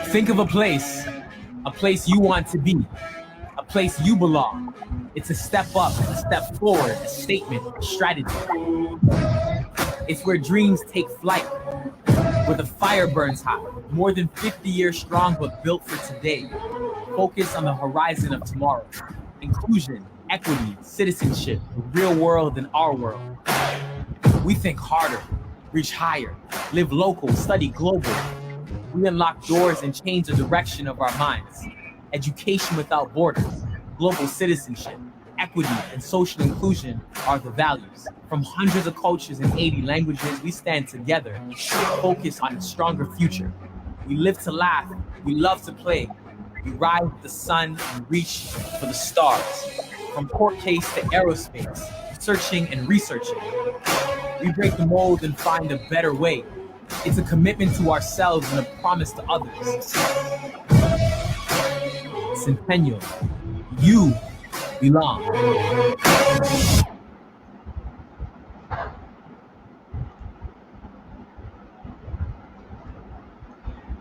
Think of a place you want to be, a place you belong. It's a step up, a step forward, a statement, a strategy. It's where dreams take flight, where the fire burns hot, more than 50 years strong but built for today. Focus on the horizon of tomorrow. Inclusion, equity, citizenship, the real world and our world. We think harder, reach higher, live local, study global. We unlock doors and change the direction of our minds. Education without borders, global citizenship, equity, and social inclusion are the values. From hundreds of cultures and 80 languages, we stand together, focused on a stronger future. We live to laugh, we love to play. We ride with the sun and reach for the stars. From court case to aerospace, searching and researching. We break the mold and find a better way. It's a commitment to ourselves and a promise to others. Centennial, you belong.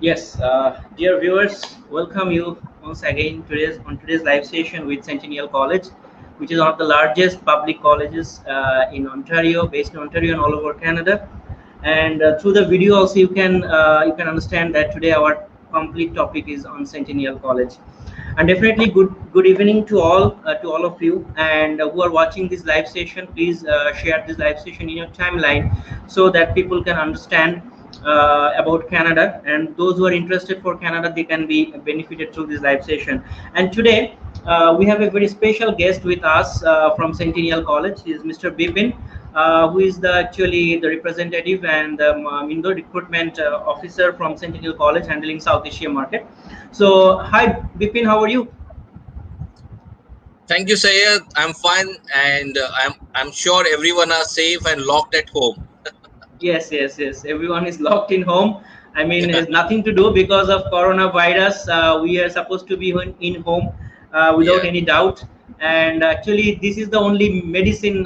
Yes, dear viewers, welcome you once again on today's live session with Centennial College, which is one of the largest public colleges in Ontario, based in Ontario and all over Canada. And through the video also you can understand that today our complete topic is on Centennial College. And definitely good evening to all of you, and who are watching this live session. Please share this live session in your timeline so that people can understand about Canada, and those who are interested for Canada, they can be benefited through this live session. And today we have a very special guest with us from Centennial College. He is Mr. Bipin, who is actually the representative and the recruitment officer from Centennial College, handling South Asia market. So hi Bipin, how are you? Thank you, Sayed. I'm fine, and I'm sure everyone are safe and locked at home. Yes. Everyone is locked in home. I mean, it's nothing to do because of coronavirus. We are supposed to be in home without any doubt. And actually, this is the only medicine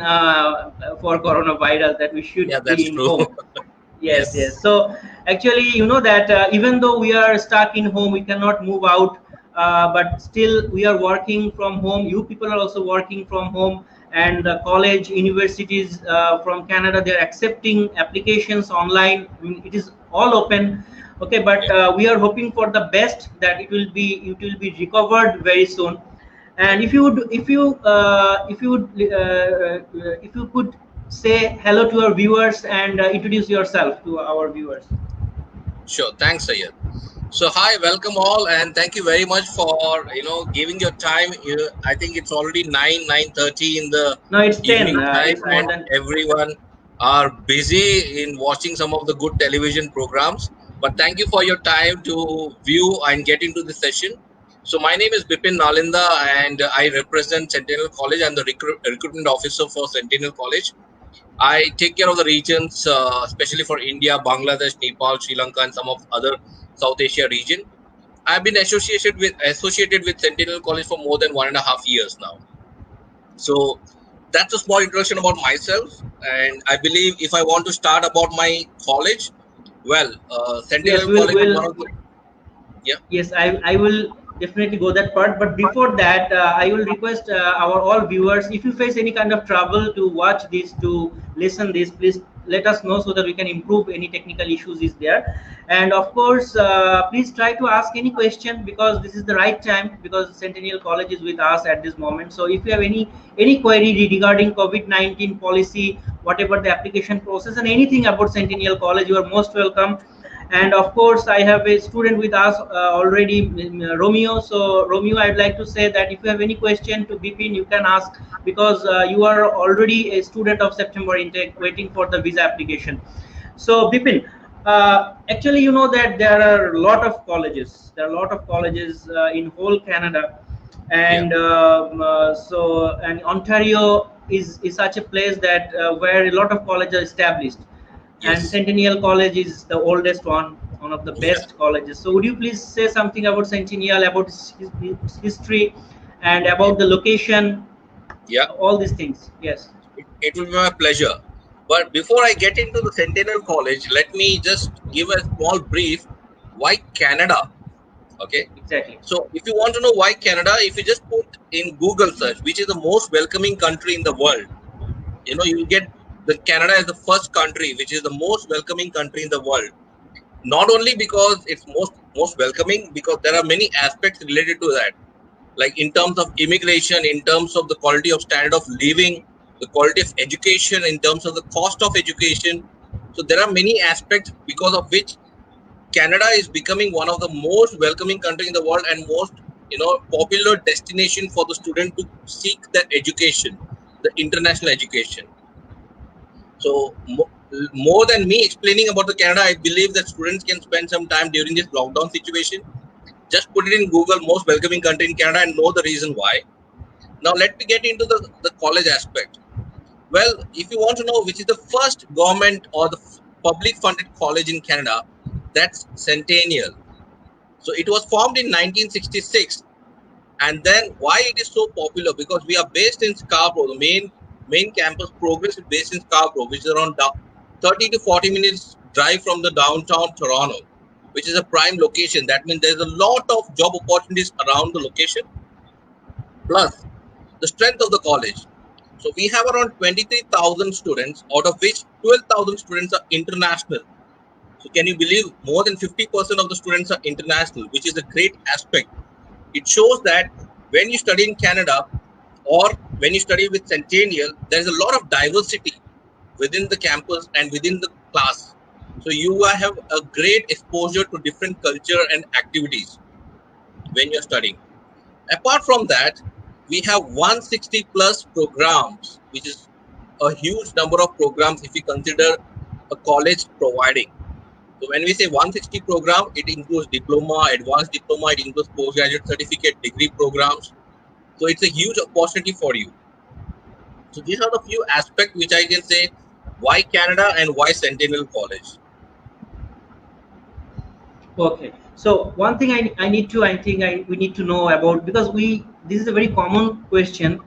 for coronavirus, that we should be in home. Yes. So actually, you know that even though we are stuck in home, we cannot move out. But still, we are working from home. You people are also working from home. And college, universities from Canada, they're accepting applications online. I mean, it is all open. Okay, but we are hoping for the best, that it will be recovered very soon. And if you could say hello to our viewers and introduce yourself to our viewers. Sure, thanks, Sayed. So hi, welcome all, and thank you very much for giving your time. I think it's already 9:30 in the evening time, and everyone are busy in watching some of the good television programs. But thank you for your time to view and get into the session. So my name is Bipin Nalinda, and I represent Centennial College. I'm the recruitment officer for Centennial College. I take care of the regions, especially for India, Bangladesh, Nepal, Sri Lanka, and some of other South Asia region. I've been associated with Centennial College for more than 1.5 years now. So that's a small introduction about myself. And I believe if I want to start about my college, well, Centennial College. Yes, I will definitely go that part. But before that, I will request our all viewers, if you face any kind of trouble to watch this, to listen this, please let us know so that we can improve any technical issues is there. And of course, please try to ask any question, because this is the right time, because Centennial College is with us at this moment. So if you have any query regarding COVID-19 policy, whatever the application process, and anything about Centennial College, you are most welcome. And of course, I have a student with us already, Romeo. So Romeo, I'd like to say that if you have any question to Bipin, you can ask, because you are already a student of September intake, waiting for the visa application. So Bipin, actually, you know that there are a lot of colleges. There are a lot of colleges in whole Canada, and and Ontario is such a place that where a lot of colleges are established. Yes. And Centennial College is the oldest one of the best colleges. So would you please say something about Centennial, about its history, and about the location? Yeah, all these things. Yes, it will be my pleasure. But before I get into the Centennial College, let me just give a small brief. Why Canada? Okay. Exactly. So if you want to know why Canada, if you just put in Google search, which is the most welcoming country in the world, you get the Canada as the first country, which is the most welcoming country in the world. Not only because it's most welcoming, because there are many aspects related to that, like in terms of immigration, in terms of the quality of standard of living, the quality of education, in terms of the cost of education. So there are many aspects because of which Canada is becoming one of the most welcoming country in the world and most popular destination for the student to seek the education, the international education. So more than me explaining about the Canada, I believe that students can spend some time during this lockdown situation. Just put it in Google, most welcoming country in Canada, and know the reason why. Now let me get into the college aspect. Well, if you want to know which is the first government or the public funded college in Canada, that's Centennial. So it was formed in 1966. And then why it is so popular? Because we are based in Scarborough. The main campus Progress is based in Scarborough, which is around 30 to 40 minutes drive from the downtown Toronto, which is a prime location. That means there's a lot of job opportunities around the location. Plus the strength of the college. So we have around 23,000 students, out of which 12,000 students are international. So can you believe more than 50% of the students are international, which is a great aspect. It shows that when you study in Canada or when you study with Centennial, there's a lot of diversity within the campus and within the class. So you have a great exposure to different culture and activities when you're studying. Apart from that, we have 160 plus programs, which is a huge number of programs if you consider a college providing. So when we say 160 program, it includes diploma, advanced diploma, it includes postgraduate certificate, degree programs. So it's a huge opportunity for you. So these are the few aspects which I can say why Canada and why Centennial College. Okay. So one thing I think we need to know about, because this is a very common question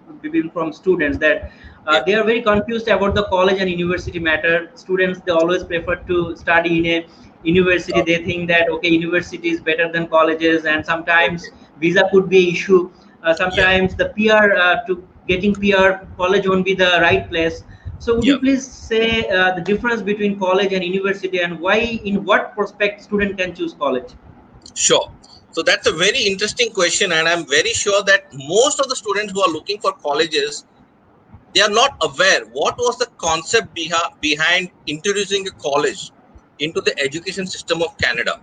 from students, that Yeah. they are very confused about the college and university matter. Students, they always prefer to study in a university. Okay. They think that okay, university is better than colleges, and sometimes Okay. visa could be an issue. Yeah. Sometimes the PR, to getting PR, college won't be the right place. So would Yeah. you please say the difference between college and university, and why, in what prospect student can choose college? Sure. So that's a very interesting question, and I'm very sure that most of the students who are looking for colleges, they are not aware what was the concept behind introducing a college into the education system of Canada.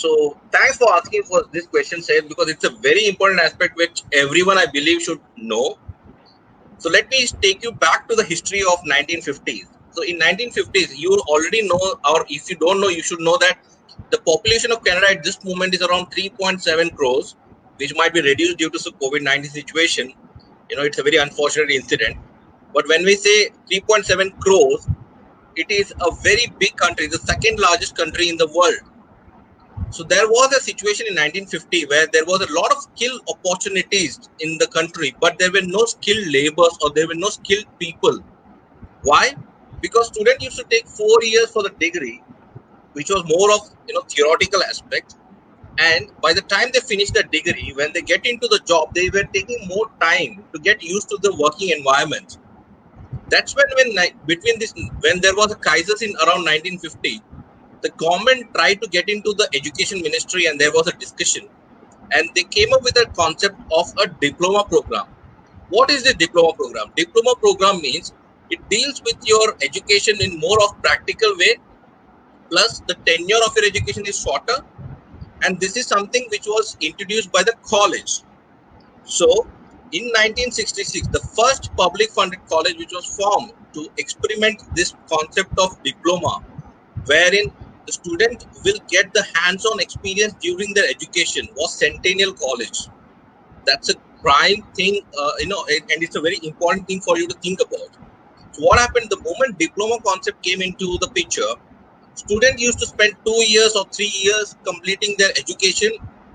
So thanks for asking for this question, Sayed, because it's a very important aspect which everyone, I believe, should know. So let me take you back to the history of 1950s. So in 1950s, you already know, or if you don't know, you should know that the population of Canada at this moment is around 3.7 crores, which might be reduced due to the COVID-19 situation. It's a very unfortunate incident. But when we say 3.7 crores, it is a very big country, the second largest country in the world. So there was a situation in 1950 where there was a lot of skill opportunities in the country, but there were no skilled laborers or there were no skilled people. Why? Because students used to take 4 years for the degree, which was more of theoretical aspect. And by the time they finish the degree, when they get into the job, they were taking more time to get used to the working environment. That's when there was a crisis in around 1950, the government tried to get into the education ministry and there was a discussion, and they came up with a concept of a diploma program. What is the diploma program? Diploma program means it deals with your education in more of practical way, plus the tenure of your education is shorter, and this is something which was introduced by the college. So in 1966, the first public funded college which was formed to experiment this concept of diploma, wherein the student will get the hands-on experience during their education, was Centennial College. That's a prime thing, and it's a very important thing for you to think about. So what happened the moment diploma concept came into the picture? Students used to spend 2 years or 3 years completing their education,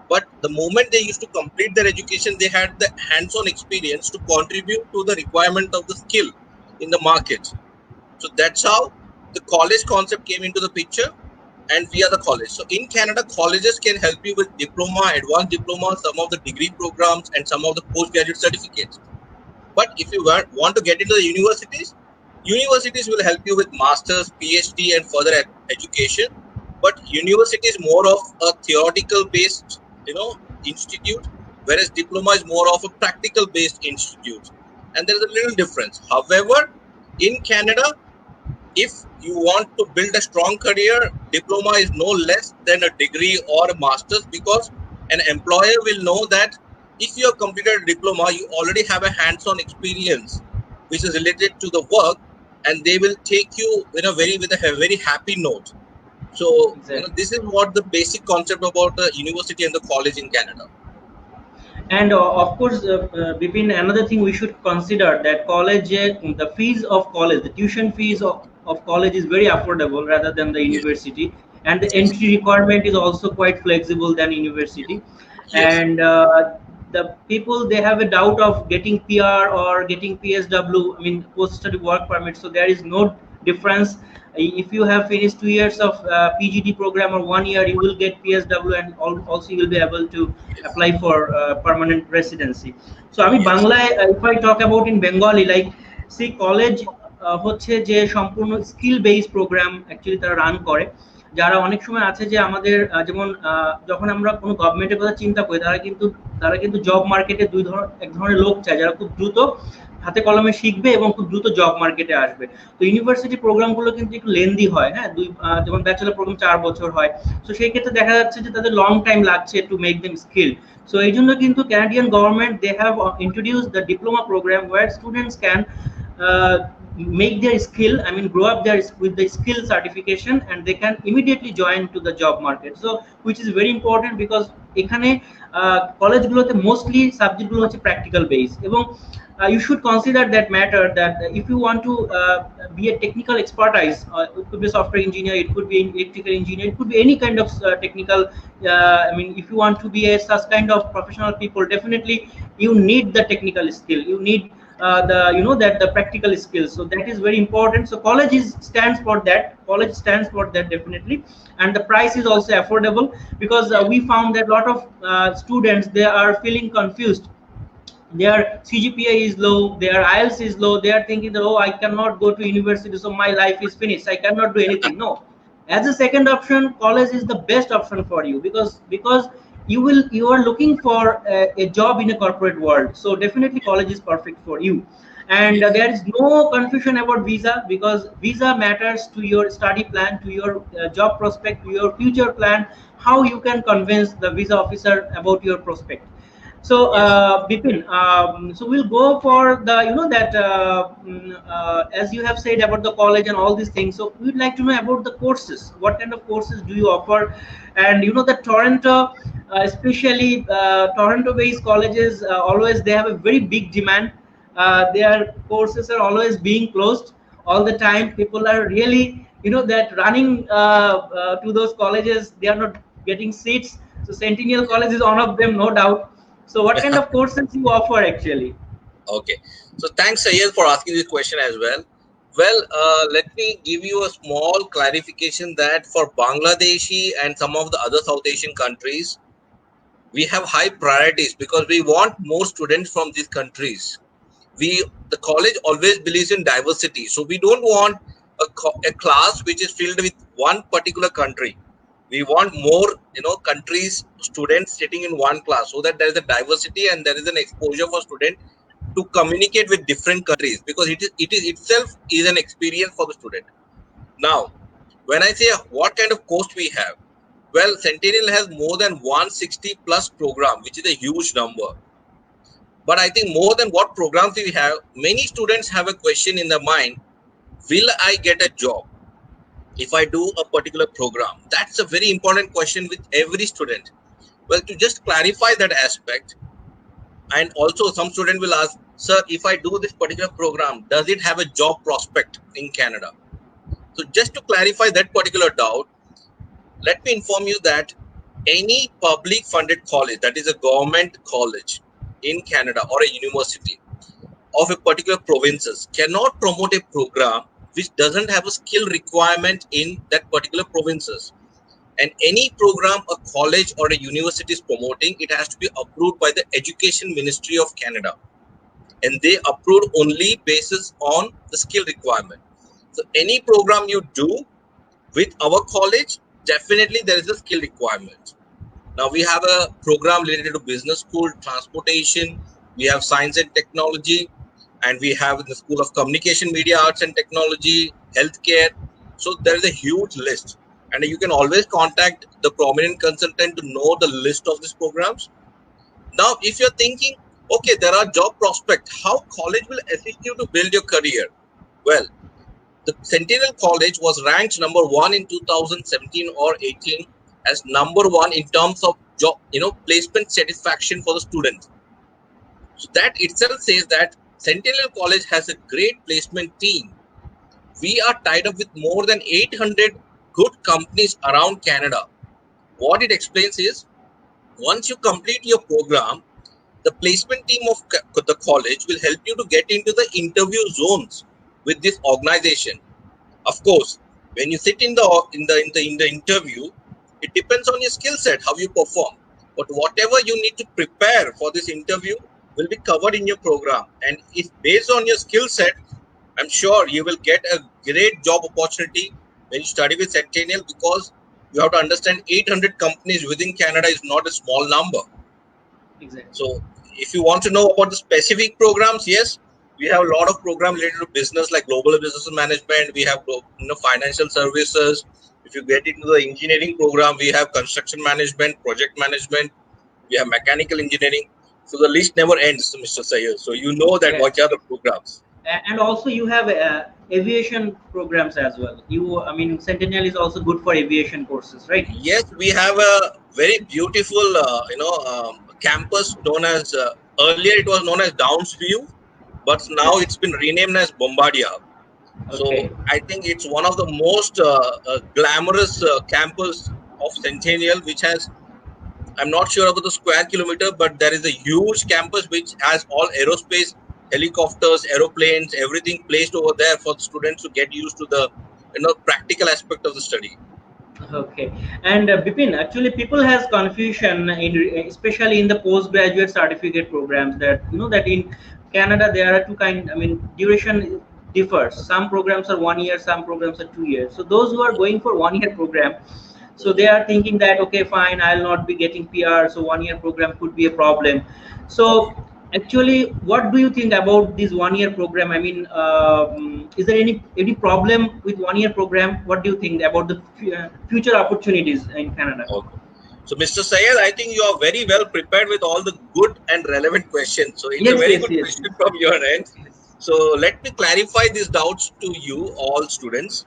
but the moment they used to complete their education, they had the hands-on experience to contribute to the requirement of the skill in the market. So that's how the college concept came into the picture, and we are the college. So in Canada, colleges can help you with diploma, advanced diploma, some of the degree programs, and some of the postgraduate certificates. But if you want to get into the universities, universities will help you with masters, PhD, and further education. But university is more of a theoretical based, institute, whereas diploma is more of a practical based institute, and there is a little difference. However, in Canada, if you want to build a strong career, diploma is no less than a degree or a master's, because an employer will know that if you have completed a diploma, you already have a hands-on experience which is related to the work, and they will take you with a very happy note. So Exactly. this is what the basic concept about the university and the college in Canada. And of course, Bipin, another thing we should consider that college, the fees of college, the tuition fees of college is very affordable rather than the Yes, university, and the yes, entry requirement is also quite flexible than university. yes, And the people, they have a doubt of getting PR or getting PSW, I mean post study work permit. So there is no difference. If you have finished 2 years of PGD program or 1 year, you will get PSW, and also you will be able to yes, apply for permanent residency. So আমি yes, বাংলায়, if I talk about in Bengali, like see college হচ্ছে যে সম্পূর্ণ skill based programme actually তারা run করে। যারা অনেক সময় আছে যে আমাদের যেমন যখন আমরা কোনো গভর্নমেন্টের কথা চিন্তা করি, তারা কিন্তু জব মার্কেটে এক ধরনের লোক চায় যারা খুব দ্রুত হাতে কলমে শিখবে এবং খুব দ্রুত জব মার্কেটে আসবে। তো ইউনিভার্সিটি প্রোগ্রামগুলো কিন্তু একটু লেন্দি হয়, হ্যাঁ, যেমন ব্যাচেলর প্রোগ্রাম 4 বছর হয়। তো সেই ক্ষেত্রে দেখা যাচ্ছে যে তাদের লং টাইম লাগছে to make them skill. So এই জন্য কিন্তু Canadian government they have introduce the diploma program where students can make their skill, I mean grow up their with the skill certification, and they can immediately join to the job market. So which is very important because এখানে কলেজগুলোতে mostly সাবজেক্টগুলো হচ্ছে practical base, এবং you should consider that matter that if you want to be a technical expertise, it could be a software engineer, it could be an electrical engineer, it could be any kind of technical, I mean if you want to be a such kind of professional people, definitely you need the technical skill, you need the that the practical skills. So that is very important. So college stands for that, college stands for that definitely. And the price is also affordable, because we found that a lot of students, they are feeling confused. Their CGPA is low, their IELTS is low, they are thinking that, oh, I cannot go to university, so my life is finished, I cannot do anything. No, as a second option, college is the best option for you, because you are looking for a job in a corporate world. So definitely college is perfect for you. And yes, there is no confusion about visa, because visa matters to your study plan, to your job prospect, to your future plan, how you can convince the visa officer about your prospect. So yes. Bipin, so we'll go for the that as you have said about the college and all these things. So we'd like to know about the courses. What kind of courses do you offer? And the Toronto, especially Toronto-based colleges, always they have a very big demand. Their courses are always being closed all the time. People are really that running to those colleges. They are not getting seats. So Centennial College is one of them, no doubt. So what kind of courses you offer actually? Okay, so thanks Sayed for asking this question as well. Well, let me give you a small clarification that for Bangladeshi and some of the other South Asian countries, we have high priorities because we want more students from these countries. The college always believes in diversity, so we don't want a class which is filled with one particular country. We want more countries, students sitting in one class, so that there is a diversity and there is an exposure for student to communicate with different countries, because it is itself is an experience for the student. Now, when I say what kind of course we have, well, Centennial has more than 160 plus program, which is a huge number. But I think more than what programs we have, many students have a question in their mind: will I get a job if I do a particular program? That's a very important question with every student. Well, to just clarify that aspect, and also some student will ask, sir, if I do this particular program, does it have a job prospect in Canada? So just to clarify that particular doubt, let me inform you that any public funded college, that is a government college in Canada or a university of a particular provinces, cannot promote a program which doesn't have a skill requirement in that particular provinces. And any program a college or a university is promoting, it has to be approved by the Education Ministry of Canada, and they approve only basis on the skill requirement. So any program you do with our college, definitely there is a skill requirement. Now we have a program related to business school, transportation, we have science and technology, and we have the School of Communication, Media, Arts and Technology, healthcare. So there is a huge list, and you can always contact the prominent consultant to know the list of these programs. Now, if you're thinking, okay, there are job prospects, how college will assist you to build your career? Well, the Centennial College was ranked number one in 2017 or 18 as number one in terms of job, placement satisfaction for the students. So that itself says that Centennial College has a great placement team. We are tied up with more than 800 good companies around Canada. What it explains is, once you complete your program, the placement team of the college will help you to get into the interview zones with this organization. Of course, when you sit in the interview, it depends on your skill set, how you perform. But whatever you need to prepare for this interview will be covered in your program. And if based on your skill set, I'm sure you will get a great job opportunity when you study with Centennial, because you have to understand 800 companies within Canada is not a small number. Exactly. So if you want to know about the specific programs, yes, we have a lot of programs related to business like global business management. We have financial services. If you get into the engineering program, we have construction management, project management. We have mechanical engineering. So the list never ends, Mr. Sayyed. So you know that what are the programs. And also you have aviation programs as well. Centennial is also good for aviation courses, right? Yes, we have a very beautiful, campus known as, earlier it was known as Downsview, but now it's been renamed as Bombardier. Okay. So I think it's one of the most glamorous campus of Centennial, which has, I'm not sure about the square kilometer, but there is a huge campus which has all aerospace, helicopters, aeroplanes, everything placed over there for the students to get used to the practical aspect of the study. Okay, and Bipin, actually, people has confusion especially in the postgraduate certificate programs, that that in Canada there are two kind. Duration differs. Some programs are 1 year, some programs are 2 years. So those who are going for 1 year program, so they are thinking that, okay, fine, I'll not be getting PR, so 1 year program could be a problem. So actually, what do you think about this 1 year program? Is there any problem with 1 year program? What do you think about the future opportunities in Canada? Okay. So, Mr. Sayed, I think you are very well prepared with all the good and relevant questions. So, it's a Yes, very yes, good yes, question from your end. So, let me clarify these doubts to you, all students.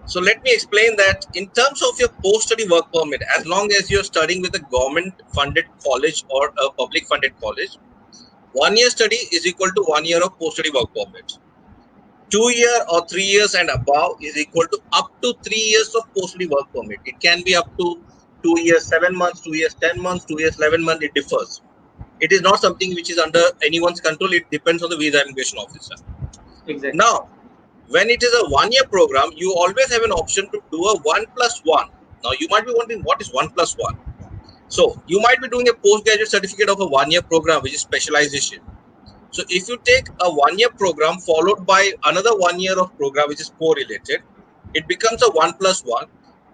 So, let me explain that in terms of your post-study work permit, as long as you're studying with a government-funded college or a public-funded college, 1 year study is equal to 1 year of post-study work permit. 2 year or 3 years and above is equal to up to 3 years of post-study work permit. It can be up to 2 years, 7 months, 2 years, 10 months, 2 years, 11 months. It differs. It is not something which is under anyone's control. It depends on the visa immigration officer. exactly. Now, when it is a 1 year program, you always have an option to do a 1+1. Now, you might be wondering what is 1+1. So, you might be doing a postgraduate certificate of a 1 year program, which is specialization. So if you take a 1 year program followed by another 1 year of program which is correlated, it becomes a 1+1.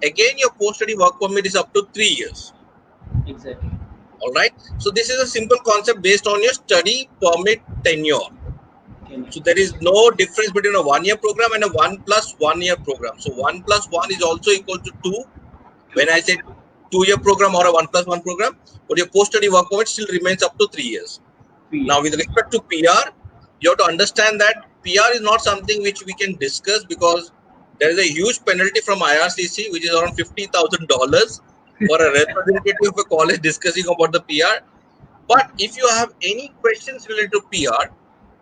Again, your post-study work permit is up to 3 years. Exactly. All right. So this is a simple concept based on your study permit tenure. So there is no difference between a 1 year program and a 1+1 year program. So 1+1 is also equal to 2. When I say 2 year program or a 1+1 program, but your post-study work permit still remains up to 3 years. Now, with respect to PR, you have to understand that PR is not something which we can discuss, because there is a huge penalty from IRCC, which is around $50,000 for a representative of a college discussing about the PR. But if you have any questions related to PR,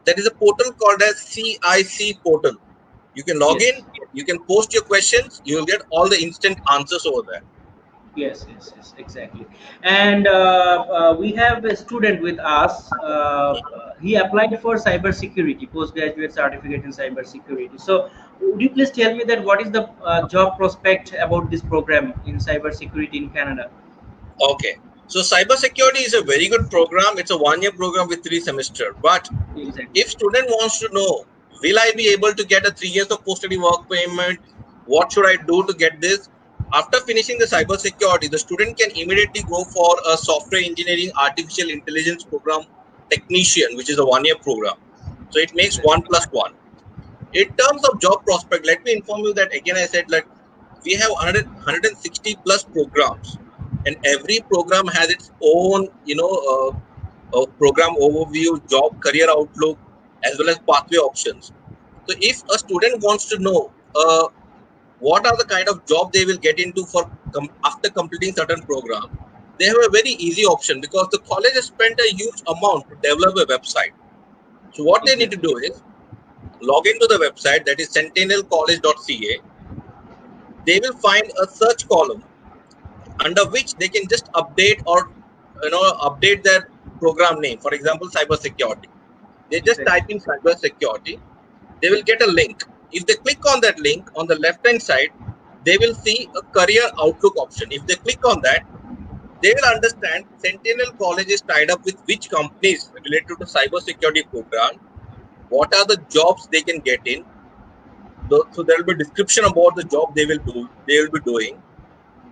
there is a portal called as CIC portal. You can log in, you can post your questions, you will get all the instant answers over there. Yes, yes, yes, exactly. And we have a student with us. He applied for cybersecurity, postgraduate certificate in cybersecurity. So, would you please tell me that what is the job prospect about this program in cybersecurity in Canada? Okay. So cybersecurity is a very good program. It's a 1 year program with 3 semesters. But Exactly. if student wants to know, will I be able to get a 3 years of post-study work payment? What should I do to get this? After finishing the cybersecurity, the student can immediately go for a software engineering artificial intelligence program technician, which is a 1 year program. So it makes Exactly. 1+1. In terms of job prospect, let me inform you that again I said like we have 160 plus programs, and every program has its own program overview, job career outlook, as well as pathway options. So if a student wants to know what are the kind of job they will get into for after completing certain program, they have a very easy option because the college has spent a huge amount to develop a website. So what they need to Exactly. do is log into the website, that is centennialcollege.ca. They will find a search column under which they can just update or update their program name. For example, cybersecurity. They just Exactly. type in cybersecurity. They will get a link. If they click on that link on the left hand side, they will see a career outlook option. If they click on that, they will understand Centennial College is tied up with which companies related to cybersecurity program. What are the jobs they can get in? So there will be description about the job they will be doing.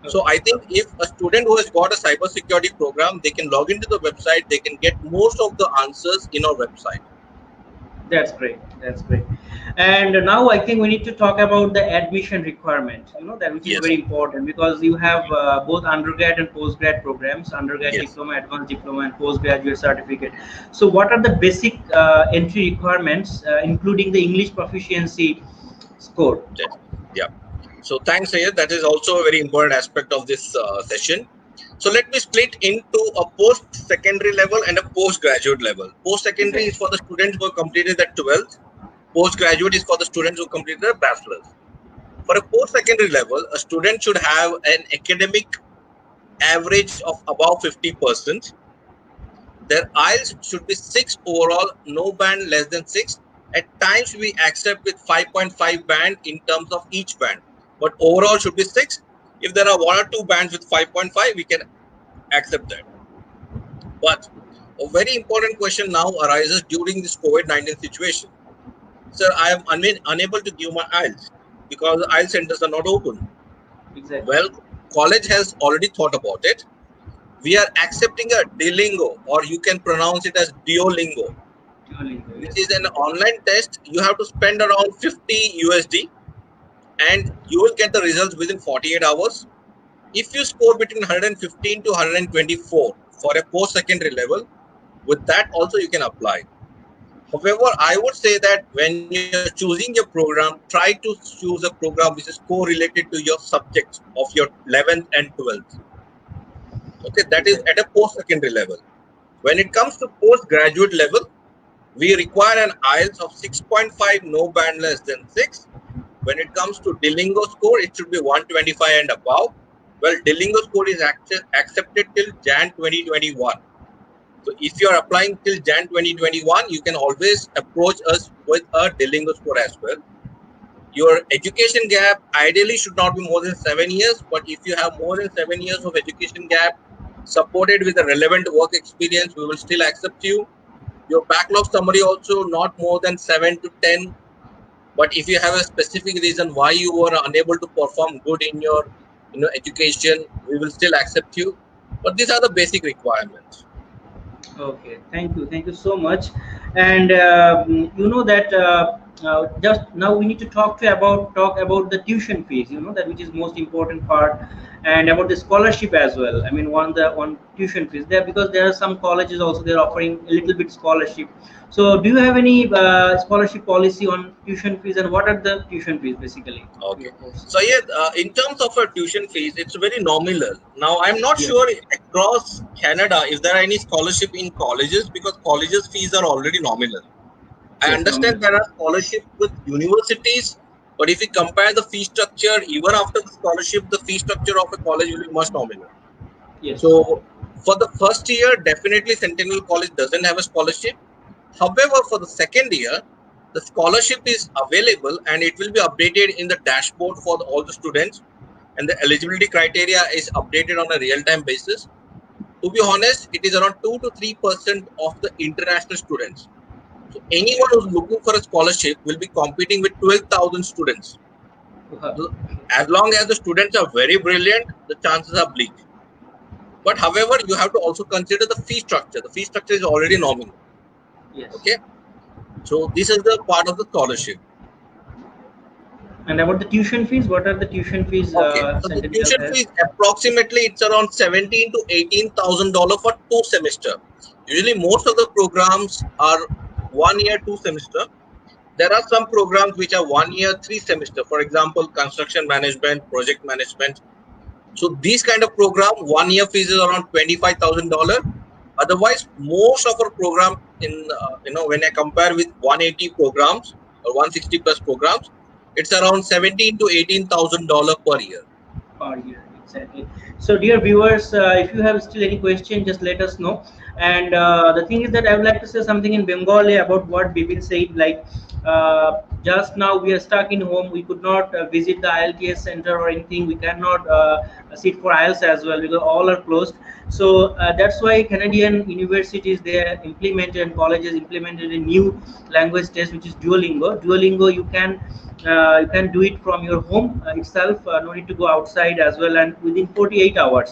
So Okay. I think if a student who has got a cybersecurity program, they can log into the website, they can get most of the answers in our website. That's great. That's great. And now I think we need to talk about the admission requirement. You know that which is Yes, very important because you have both undergrad and postgrad programs, undergrad yes, diploma, advanced diploma, and postgraduate certificate. So, what are the basic entry requirements, including the English proficiency score? yes, yeah. So thanks, Sayed. That is also a very important aspect of this session. So let me split into a post-secondary level and a post-graduate level. Post-secondary is Exactly. for the students who have completed the 12th. Post-graduate is for the students who completed a bachelor's. For a post-secondary level, a student should have an academic average of above 50%. Their IELTS should be 6 overall, no band less than 6. At times, we accept with 5.5 band in terms of each band, but overall should be 6. If there are one or two bands with 5.5, we can accept that. But a very important question now arises during this COVID-19 situation. Sir, I am unable to give my IELTS because the IELTS centers are not open. Exactly. Well, college has already thought about it. We are accepting a Duolingo, or you can pronounce it as Duolingo, Duolingo, which yes. is an online test. You have to spend around 50 USD and you will get the results within 48 hours. If you score between 115 to 124 for a post secondary level, with that also you can apply. However, I would say that when you're choosing your program, try to choose a program which is correlated to your subjects of your 11th and 12th. Okay, that is Exactly. at a post secondary level. When it comes to postgraduate level, we require an IELTS of 6.5, no band less than 6. When it comes to Duolingo score, it should be 125 and above. Well, Duolingo score is accepted till Jan 2021. So if you are applying till Jan 2021, you can always approach us with a Duolingo score as well. Your education gap ideally should not be more than 7 years, but if you have more than 7 years of education gap supported with a relevant work experience, we will still accept you. Your backlog summary also not more than 7 to 10. But if you have a specific reason why you were unable to perform good in your education, we will still accept you. But these are the basic requirements. Okay, thank you so much. And you know that just now we need to talk about the tuition fees. You know that which is most important part, and about the scholarship as well. I mean, one tuition fees there because there are some colleges also they're offering a little bit scholarship. So, do you have any scholarship policy on tuition fees, and what are the tuition fees basically of Okay. your course? So yeah, in terms of a tuition fees, it's very nominal. Now I'm not Yes, sure across Canada if there are any scholarship in colleges because colleges fees are already nominal. I yes, understand nominal. there are scholarships with universities But if you compare the fee structure, even after the scholarship, the fee structure of a college will be much nominal. Yes. So for the first year, definitely Centennial College doesn't have a scholarship. However, for the second year, the scholarship is available and it will be updated in the dashboard for all the students, and the eligibility criteria is updated on a real-time basis. To be honest, it is around 2 to 3% of the international students. So anyone who's looking for a scholarship will be competing with 12,000 students. So as long as the students are very brilliant, the chances are bleak. But however, you have to also consider the fee structure. The fee structure is already nominal. Yes. Okay. So this is the part of the scholarship. And about the tuition fees, what are the tuition fees? Okay. So the tuition fees approximately it's around $17,000 to $18,000 for 2 semesters. Usually, most of the programs are 1 year, 2 semester. There are some programs which are 1 year, 3 semester. For example, construction management, project management. So these kind of program, 1 year fees is around $25,000. Otherwise, most of our program in when I compare with 180 programs or 160 plus programs, it's around $17,000 to $18,000 per year. Per year, exactly. So, dear viewers, if you have still any question, just let us know. And the thing is that I would like to say something in Bengali about what Bipin said. Like just now, we are stuck in home. We could not visit the IELTS center or anything. We cannot sit for IELTS as well because all are closed. So that's why Canadian universities they implemented and colleges implemented a new language test, which is Duolingo. Duolingo, you can do it from your home itself. No need to go outside as well, and within 48 hours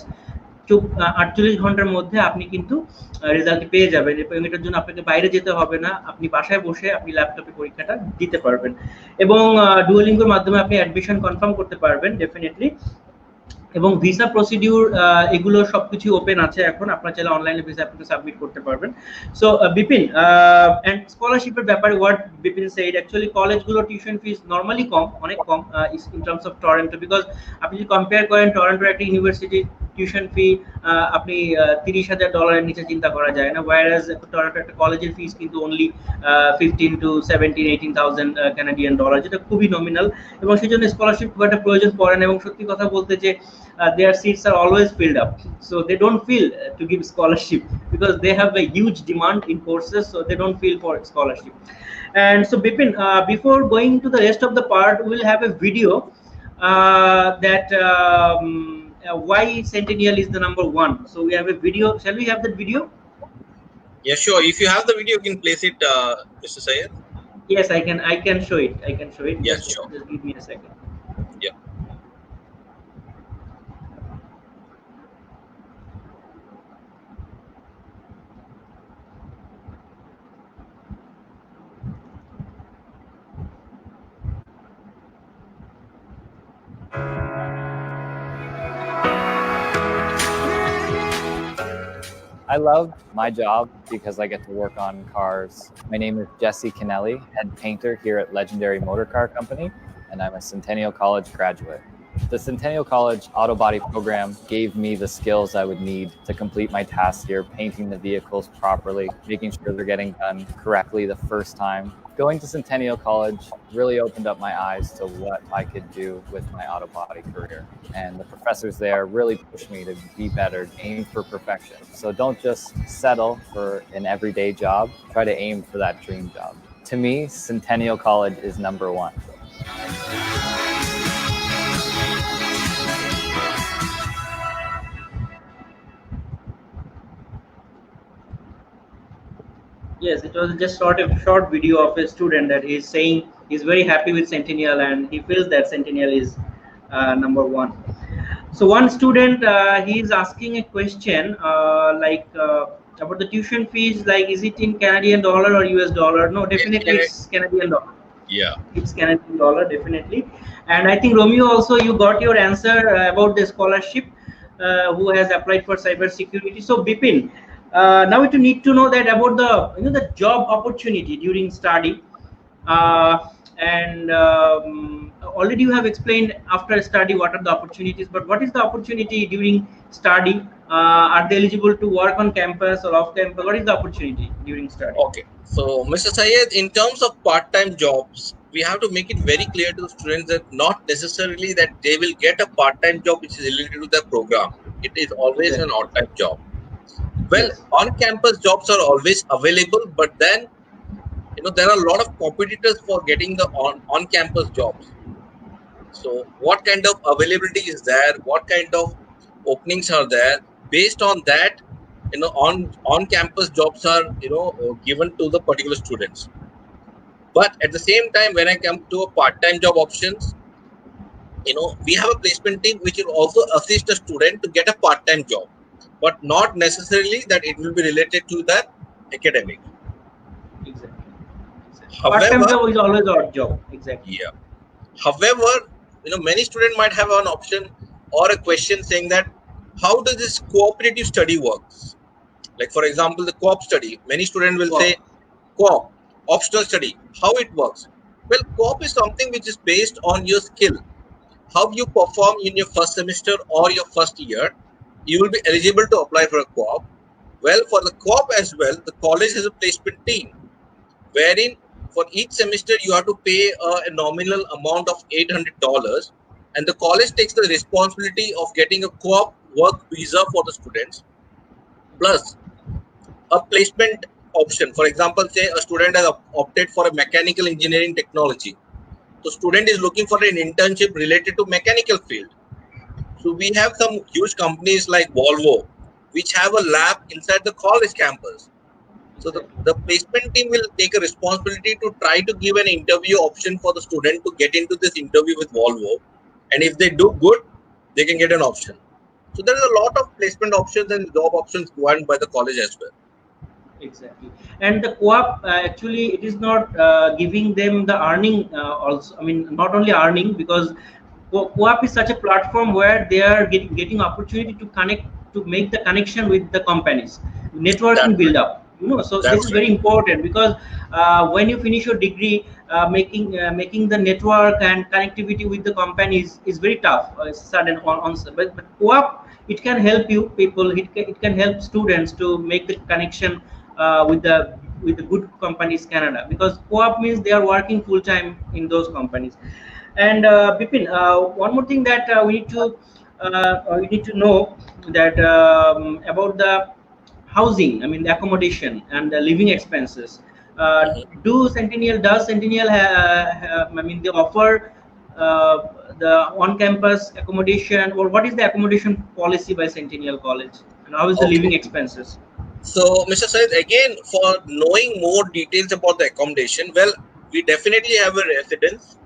48 ঘন্টার মধ্যে আপনি কিন্তু result পেয়ে যাবেন এবং এটার জন্য আপনাকে বাইরে যেতে হবে না, আপনি বাসায় বসে আপনি ল্যাপটপে পরীক্ষাটা দিতে পারবেন এবং ডুওলিঙ্গোর মাধ্যমে আপনি অ্যাডমিশন কনফার্ম করতে পারবেন ডেফিনেটলি। এবং ভিসা প্রসিডিউর এগুলো সবকিছু ওপেন আছে এখন, আপনারা চাইলে অনলাইনে ভিসা আপনি সাবমিট করতে পারবেন। সো বিপিন এন্ড স্কলারশিপের ব্যাপারে হোয়াট বিপিন সেড, অ্যাকচুয়ালি কলেজগুলো টিউশন ফিস নরমালি কম, অনেক কম in terms of Toronto, because আপনি যদি কম্পেয়ার করেন টরন্টোর একটা ইউনিভার্সিটি টিউশন ফি আপনি $30,000 নিচে চিন্তা করা যায় না, ওয়ারাজ টরন্টো একটা কলেজের ফিস কিন্তু অনলি 15 to 17 18,000 কানাডিয়ান ডলার, যেটা খুবই নমিনাল এবং সেই জন্য স্কলারশিপ খুব একটা প্রয়োজন পড়ে না। এবং সত্যি কথা বলতে যে their seats are always filled up, so they don't feel to give scholarship because they have a huge demand in courses, so they don't feel for scholarship. And so Bipin, before going to the rest of the part, we will have a video that why Centennial is the number one. So we have a video. Shall we have that video? Yeah, sure. If you have the video, you can place it, Mr. Syed. Yes, I can show it. Yes, sure. Just give me a second. Yeah. I love my job because I get to work on cars. My name is Jesse Kennelly, head painter here at Legendary Motor Car Company, and I'm a Centennial College graduate. The Centennial College auto body program gave me the skills I would need to complete my tasks here, painting the vehicles properly, making sure they're getting done correctly the first time. Going to Centennial College really opened up my eyes to what I could do with my auto body career. And the professors there really pushed me to be better, aim for perfection. So don't just settle for an everyday job, try to aim for that dream job. To me, Centennial College is number one. Yes, it was just short video of a student that is saying he's very happy with Centennial and he feels that Centennial is number one. So one student he is asking a question about the tuition fees, like is it in Canadian dollar or US dollar? No, definitely it's Canadian dollar. Yeah, it's Canadian dollar definitely. And I think Romeo also you got your answer about the scholarship who has applied for cybersecurity. So Bipin, now we need to know that about the the job opportunity during study, and already you have explained after study what are the opportunities, but what is the opportunity during study? Are they eligible to work on campus or off campus? What is the opportunity during study? Okay, so Mr. Syed, in terms of part-time jobs, we have to make it very clear to the students that not necessarily that they will get a part-time job which is related to their program. It is always an Exactly. odd-time job. Well, Yes. on-campus jobs are always available, but then there are a lot of competitors for getting the on-campus jobs. So what kind of availability is there? What kind of openings are there? Based on that, on-campus jobs are given to the particular students. But at the same time, when I come to a part-time job options, we have a placement team which will also assist a student to get a part-time job, but not necessarily that it will be related to their academic. Exactly. Part-time However, job is always odd job. Exactly. yeah. However, many students might have an option or a question saying that how does this cooperative study works? Like for example, the co-op study. Many students will say Wow. co-op, optional study. How it works? Well, co-op is something which is based on your skill. How you perform in your first semester or your first year, you will be eligible to apply for a co-op. Well, for the co-op as well, the college has a placement team wherein for each semester you have to pay a nominal amount of $800, and the college takes the responsibility of getting a co-op work visa for the students plus a placement option. For example, say a student has opted for a mechanical engineering technology. The student is looking for an internship related to mechanical field. So we have some huge companies like Volvo, which have a lab inside the college campus. So Exactly. the placement team will take a responsibility to try to give an interview option for the student to get into this interview with Volvo. And if they do good, they can get an option. So there is a lot of placement options and job options provided by the college as well. Exactly. And the co-op actually it is not giving them the earning also. I mean, not only earning, because co-op is such a platform where they are getting opportunity to connect, to make the connection with the companies, That's networking build right. up. So this That's is right. very important, because when you finish your degree, making the network and connectivity with the companies is very tough. It's sudden on but co-op, it can help you people. It can help students to make the connection with the good companies Canada, because co-op means they are working full time in those companies. And Bipin, one more thing that we need to know that about the housing. I mean, the accommodation and the living expenses. Does Centennial I mean, they offer the on-campus accommodation, or what is the accommodation policy by Centennial College, and how is the Okay. living expenses? So, Mr. Said, again, for knowing more details about the accommodation, well, we definitely have a residence,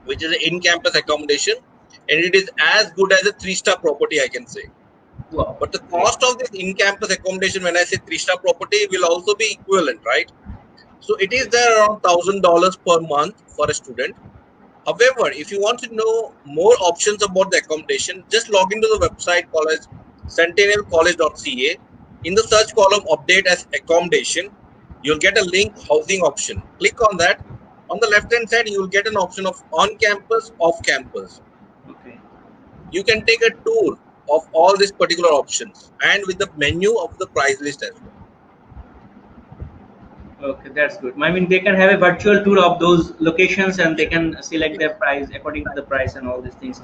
which is an in-campus accommodation, and it is as good as a three-star property, I can say. Wow, But the great. cost of this in-campus accommodation, when I say three-star property, will also be equivalent, right? So it is Yes. there around $1,000 per month for a student. However, if you want to know more options about the accommodation, just log into the website called as centennialcollege.ca. In the search column, update as accommodation, you'll get a link housing option. Click on that. On the left hand side, you'll get an option of on campus, off campus. Okay. You can take a tour of all these particular options and with the menu of the price list as well. Okay, that's good. I mean, they can have a virtual tour of those locations, and they can select their price according to the price and all these things.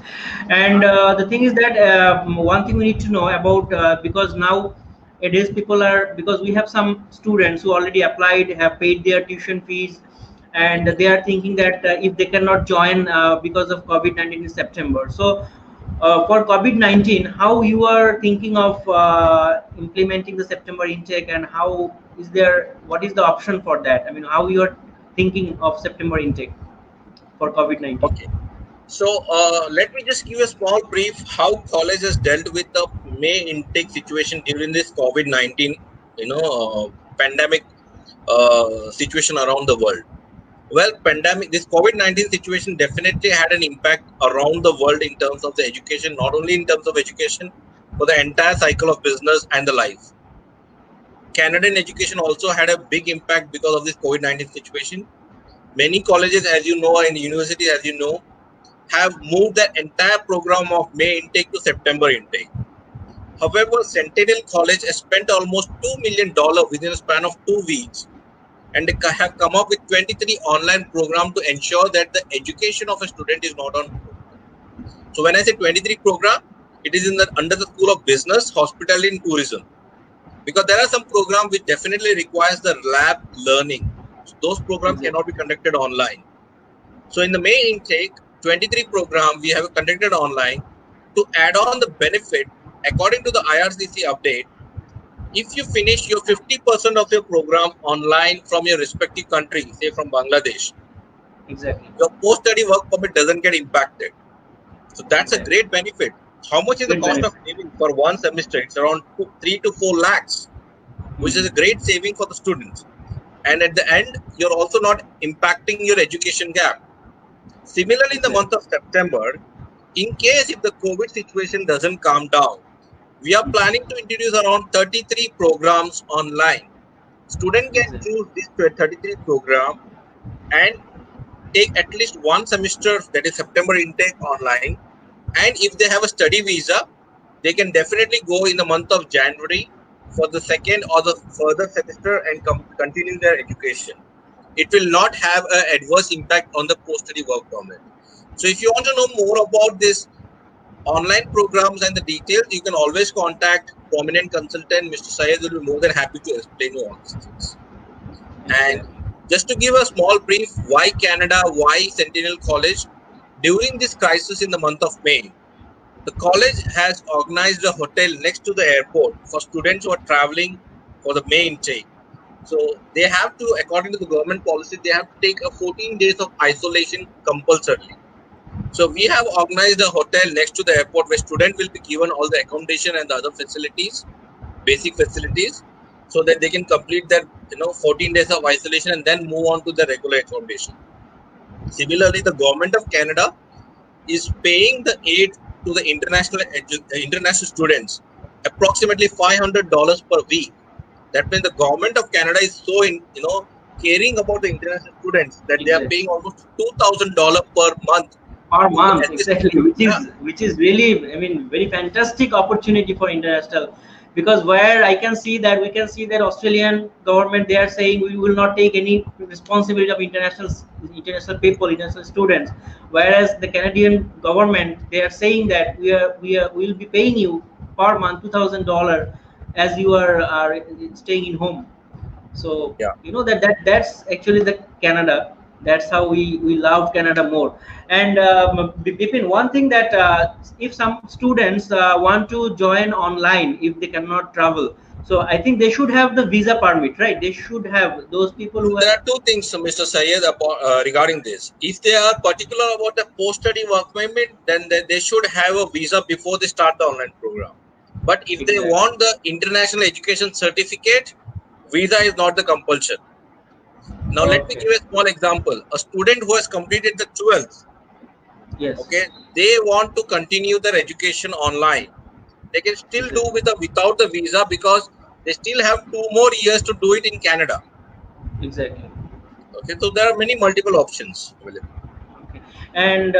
And the thing is that one thing we need to know about, because now it is people are, because we have some students who already applied, have paid their tuition fees, and they are thinking that if they cannot join because of COVID-19 in September. So for COVID-19, how you are thinking of implementing the September intake, and how is there, what is the option for that? I mean, how you are thinking of September intake for COVID-19? Okay. So let me just give a small brief how college has dealt with the May intake situation during this COVID-19, pandemic situation around the world. Well, this COVID-19 situation definitely had an impact around the world in terms of the education, not only in terms of education, but the entire cycle of business and the life. Canadian education also had a big impact because of this COVID-19 situation. Many colleges, as you know, and universities, as you know, have moved the entire program of May intake to September intake. However, Centennial College has spent almost $2 million within a span of 2 weeks and they have come up with 23 online programs to ensure that the education of a student is not on hold. So when I say 23 program, it is under the School of Business, Hospitality and Tourism. Because there are some programs which definitely requires the lab learning. So those programs cannot be conducted online. So in the May intake, 23 program we have conducted online. To add on the benefit, according to the IRCC update, if you finish your 50% of your program online from your respective country, say from Bangladesh, your post-study work permit doesn't get impacted. So that's a great benefit. How much is the cost of living for one semester? It's around 3 to 4 lakhs, which is a great saving for the students. And at the end, you're also not impacting your education gap. Similarly, in the month of September, in case if the COVID situation doesn't calm down, we are planning to introduce around 33 programs online. Student can choose this 33 program and take at least one semester, that is September intake, online. And if they have a study visa, they can definitely go in the month of January for the second or the further semester and continue their education. It will not have an adverse impact on the post-study work permit. So if you want to know more about this online programs and the details, you can always contact prominent consultant. Mr. Syed will be more than happy to explain you all these things. And just to give a small brief, why Canada, why Centennial College? During this crisis in the month of May, the college has organized a hotel next to the airport for students who are traveling for the May intake. So they have to, according to the government policy, they have to take a 14 days of isolation compulsorily. So we have organized a hotel next to the airport where students will be given all the accommodation and the other facilities, basic facilities, so that they can complete their 14 days of isolation and then move on to the regular accommodation. Similarly, the government of Canada is paying the aid to the international students, approximately $500 per week. That means the government of Canada is so caring about the international students that they are paying almost $2,000 per month. Per month, exactly, which is really, I mean, very fantastic opportunity for international. Because where we can see that Australian government, they are saying we will not take any responsibility of international people, international students, whereas the Canadian government, they are saying that we will be paying you per month $2,000 as you are staying in home. So that's actually the Canada. That's how we love Canada more. And Bipin, one thing that if some students want to join online, if they cannot travel, so I think they should have the visa permit, right? They should have those people who. There are two things, Mr. Syed, regarding this. If they are particular about the post-study work permit, then they should have a visa before they start the online program. But if they want the international education certificate, visa is not the compulsion. Now, let me give a small example. A student who has completed the 12th, they want to continue their education online. They can still do without the visa because they still have 2 more years to do it in Canada. Exactly. Okay, so there are many multiple options available. Okay. And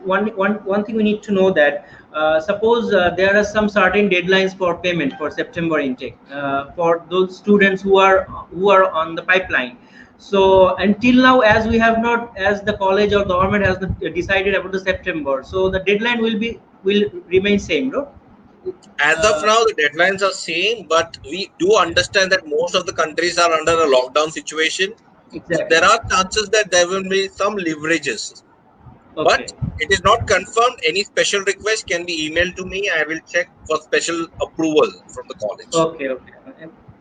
one thing we need to know that suppose there are some certain deadlines for payment for September intake for those students who are on the pipeline. So until now, as the college or government has decided about the September, so the deadline will remain same, no? As of now, the deadlines are same, but we do understand that most of the countries are under a lockdown situation. Exactly. So there are chances that there will be some leverages. But it is not confirmed. Any special request can be emailed to me. I will check for special approval from the college. Okay.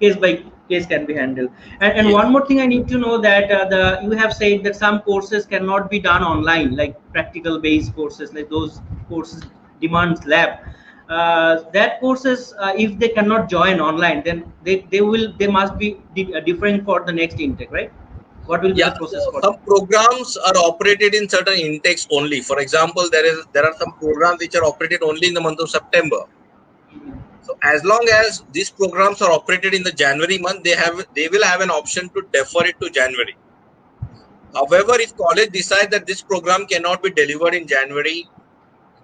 Case by case can be handled. And one more thing I need to know that you have said that some courses cannot be done online, like practical based courses, like those courses demands lab. That courses, if they cannot join online, then they must be different for the next intake, right? What will be the process for some programs are operated in certain intakes only. For example, there are some programs which are operated only in the month of September. So as long as these programs are operated in the January month, they will have an option to defer it to January. However, if college decides that this program cannot be delivered in January,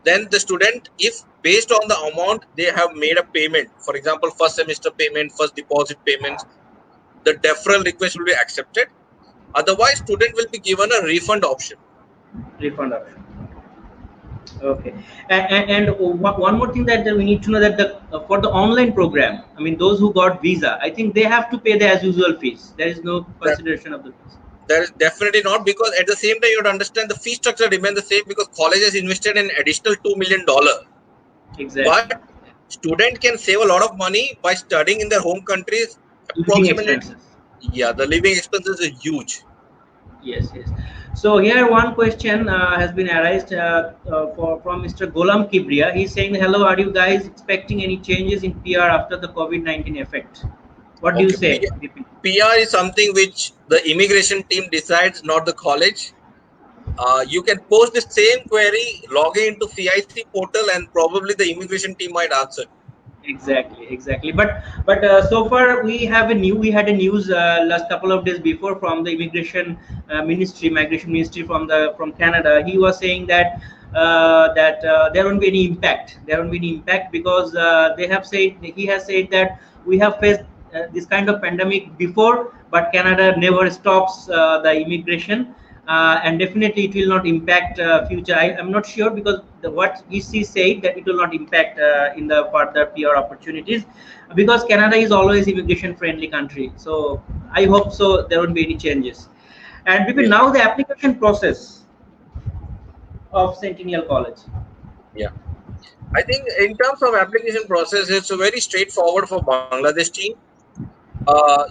then the student, if based on the amount they have made a payment, for example, first semester payment, first deposit payments, the deferral request will be accepted. Otherwise, student will be given a refund option. Refund option. Okay. And one more thing that we need to know, that for the online program, I mean, those who got visa, I think they have to pay the as usual fees. There is no consideration of the fees. There is definitely not, because at the same time you have to understand the fee structure remains the same, because college has invested an additional $2 million. Exactly. But student can save a lot of money by studying in their home countries. Living Approximately, expenses. yeah, the living expenses is huge. Yes, yes. So here one question has been arised from Mr. Golam Kibria. He's saying, hello, are you guys expecting any changes in PR after the COVID-19 effect? What do you say? PR is something which the immigration team decides, not the college. You can post the same query, log into CIC portal, and probably the immigration team might answer. Exactly. But so far we had a news last couple of days before from the migration ministry from Canada. He was saying that there won't be any impact. There won't be any impact because he has said that we have faced this kind of pandemic before, but Canada never stops the immigration. And definitely it will not impact future. I am not sure, because what he said that it will not impact in the further PR opportunities, because Canada is always immigration friendly country. So I hope so there won't be any changes. And because now the application process of Centennial College. Yeah, I think in terms of application process, it's very straightforward for Bangladesh team.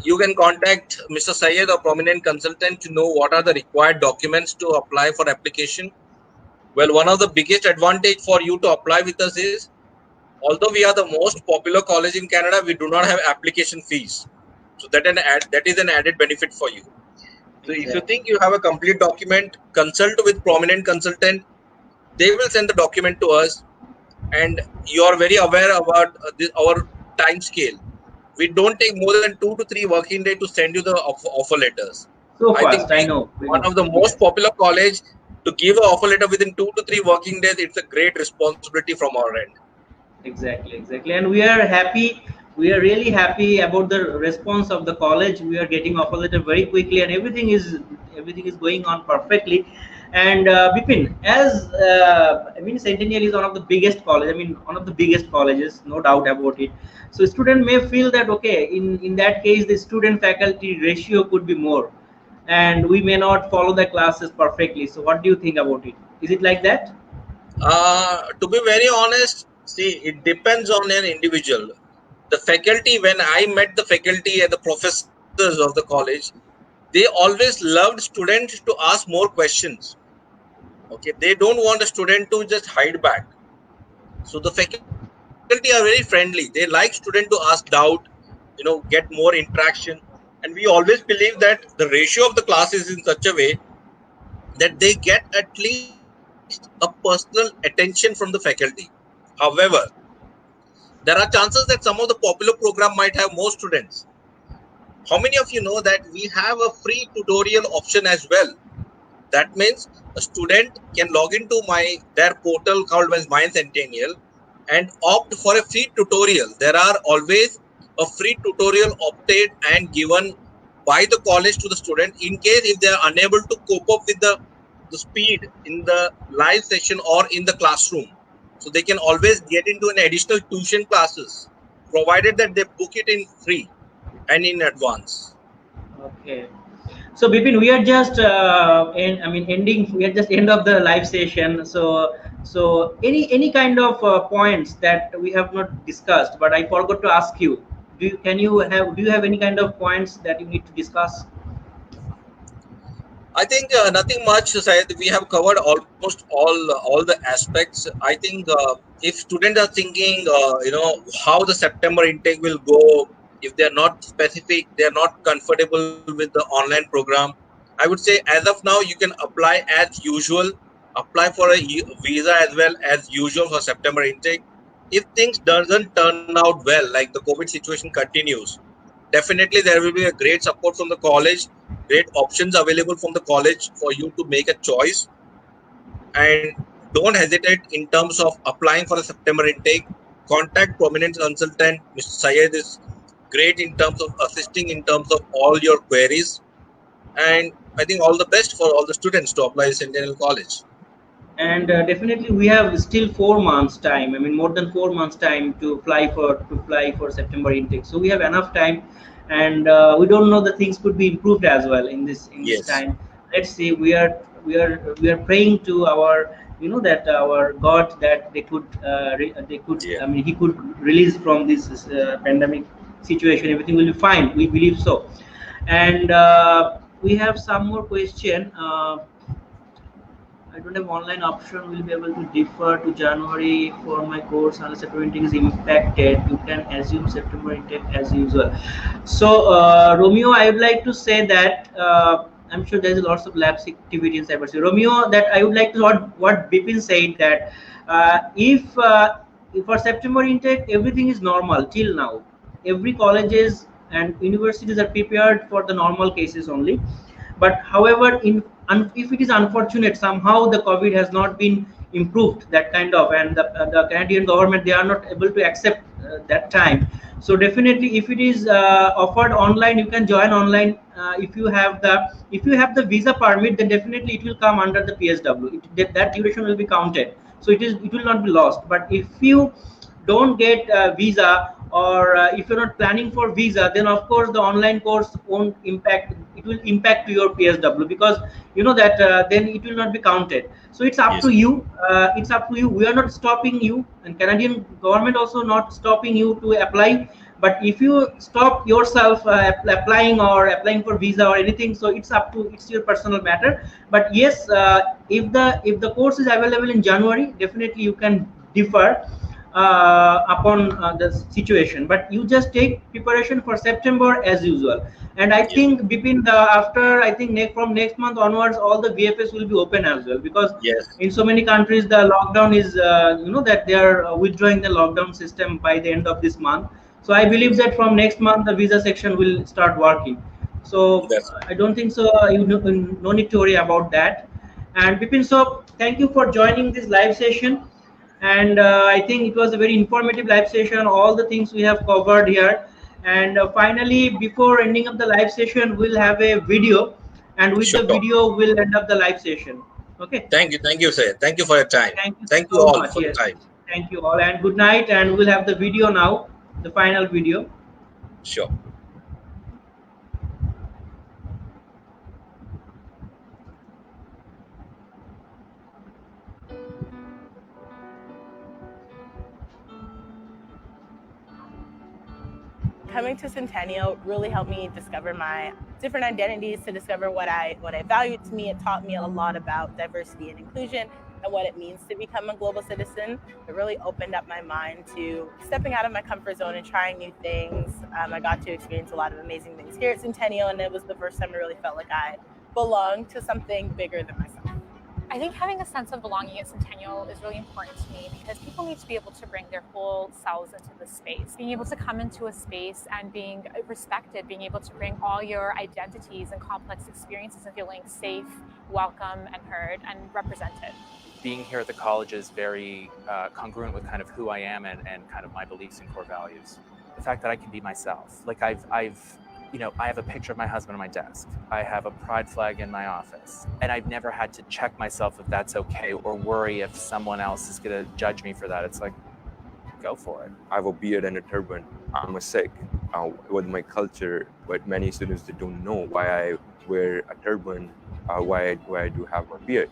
You can contact Mr. Syed, a prominent consultant, to know what are the required documents to apply for application. Well, one of the biggest advantage for you to apply with us is, although we are the most popular college in Canada, we do not have application fees. So that is an added benefit for you. So if you think you have a complete document, consult with prominent consultant. They will send the document to us, and you are very aware about our time scale. We don't take more than 2 to 3 working days to send you the offer letters. So I fast, think I know. one of the most popular college to give an offer letter within 2 to 3 working days. It's a great responsibility from our end. Exactly. And we are happy. We are really happy about the response of the college. We are getting offer letter very quickly, and everything is going on perfectly. And Bipin, as I mean, Centennial is one of the biggest college. I mean, one of the biggest colleges, no doubt about it. So student may feel that, okay, in that case, the student faculty ratio could be more, and we may not follow the classes perfectly. So what do you think about it? Is it like that? To be very honest, see, it depends on an individual. The faculty, when I met the faculty and the professors of the college, they always loved students to ask more questions. Okay, they don't want a student to just hide back. So the faculty are very friendly. They like student to ask doubt, get more interaction. And we always believe that the ratio of the class is in such a way that they get at least a personal attention from the faculty. However, there are chances that some of the popular program might have more students. How many of you know that we have a free tutorial option as well? That means a student can log into their portal called as My Centennial and opt for a free tutorial. There are always a free tutorial opted and given by the college to the student in case if they are unable to cope up with the speed in the live session or in the classroom. So they can always get into an additional tuition classes, provided that they book it in free and in advance. Okay. So Bipin, we are just ending. We are just end of the live session. So any kind of points that we have not discussed, but I forgot to ask you. Do you have any kind of points that you need to discuss? I think nothing much. Syed. We have covered almost all the aspects. I think if students are thinking, how the September intake will go, if they are not specific, they are not comfortable with the online program. I would say as of now, you can apply as usual. Apply for a visa as well as usual for September intake. If things doesn't turn out well, like the COVID situation continues, definitely there will be a great support from the college, great options available from the college for you to make a choice. And don't hesitate in terms of applying for a September intake. Contact prominent consultant. Mr. Syed is great in terms of assisting in terms of all your queries. And I think all the best for all the students to apply Centennial College. And definitely we have still 4 months time. I mean, more than 4 months time to fly for September intake. So we have enough time, and we don't know the things could be improved as well in this Yes. time. Let's see. We are praying to our, that our God, that Yeah. I mean, he could release from this pandemic situation. Everything will be fine. We believe so. And we have some more question. I don't have online option. Will be able to defer to January for my course unless September intake is impacted. You can assume September intake as usual. So, Romeo, I would like to say that I'm sure there's lots of labs activity in cybersecurity. Romeo, that I would like to what Bipin said, that if for September intake everything is normal till now, every colleges and universities are prepared for the normal cases only. But however, if it is unfortunate somehow the COVID has not been improved, that kind of, and the Canadian government, they are not able to accept that time. So definitely, if it is offered online, you can join online. If you have the visa permit, then definitely it will come under the PSW. That duration will be counted, so it will not be lost. But if you don't get a visa, or if you're not planning for visa, then of course the online course won't impact. It will impact to your PSW, because you know that then it will not be counted. So it's up Yes. to you. It's up to you. We are not stopping you, and Canadian government also not stopping you to apply. But if you stop yourself applying or applying for visa or anything, so it's your personal matter. But yes, if the course is available in January, definitely you can defer upon the situation. But you just take preparation for September as usual. And I think between after, I think from next month onwards, all the VFS will be open as well, because Yes. in so many countries the lockdown is that they are withdrawing the lockdown system by the end of this month. So I believe that from next month the visa section will start working. So That's I don't think so. No need to worry about that. And Bipin, so thank you for joining this live session. And I think it was a very informative live session. All the things we have covered here. And finally, before ending up the live session, we'll have a video, and with the sure. video, we'll end up the live session. Okay. Thank you, sir. Thank you for your time. Thank you Thank you so all much. for the Yes. time. Thank you all, and good night. And we'll have the video now, the final video. Sure. Coming to Centennial really helped me discover my different identities, to discover what I valued. To me, it taught me a lot about diversity and inclusion and what it means to become a global citizen. It really opened up my mind to stepping out of my comfort zone and trying new things. I got to experience a lot of amazing things here at Centennial, and it was the first time I really felt like I belonged to something bigger than myself. I think having a sense of belonging at Centennial is really important to me, because people need to be able to bring their whole selves into the space. Being able to come into a space and being respected, being able to bring all your identities and complex experiences and feeling safe, welcome, and heard and represented. Being here at the college is very congruent with kind of who I am and kind of my beliefs and core values. The fact that I can be myself. Like I have a picture of my husband on my desk. I have a pride flag in my office. And I've never had to check myself if that's okay, or worry if someone else is gonna judge me for that. It's like, go for it. I have a beard and a turban. I'm a Sikh with my culture, but many students, they don't know why I wear a turban, why I do have my beard.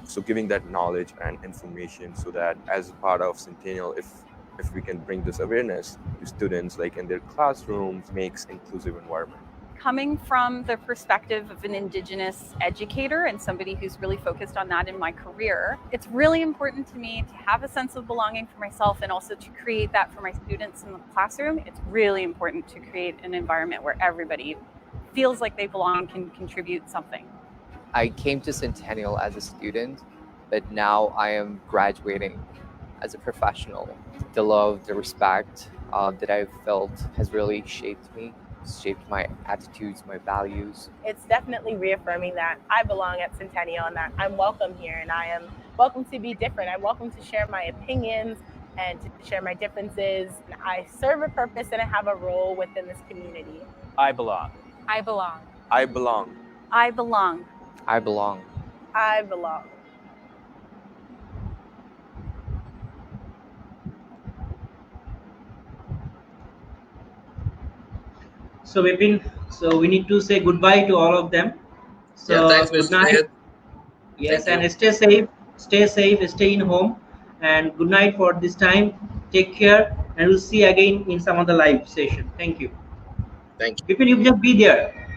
So giving that knowledge and information, so that as a part of Centennial, if we can bring this awareness to students, like in their classrooms, makes inclusive environment. Coming from the perspective of an Indigenous educator and somebody who's really focused on that in my career, it's really important to me to have a sense of belonging for myself, and also to create that for my students in the classroom. It's really important to create an environment where everybody feels like they belong and can contribute something. I came to Centennial as a student, but now I am graduating as a professional. The love, the respect that I've felt has really shaped me, shaped my attitudes, my values. It's definitely reaffirming that I belong at Centennial, and that I'm welcome here, and I am welcome to be different. I'm welcome to share my opinions and to share my differences. And I serve a purpose and I have a role within this community. I belong. I belong. I belong. I belong. I belong. I belong. So Vipin, so we need to say goodbye to all of them. So Yeah, thanks, good Mr. night. Syed. Yes, Thank you. and stay safe, stay in home, and good night for this time. Take care, and we'll see you again in some other live session. Thank you. Thank you. Vipin, you just be there.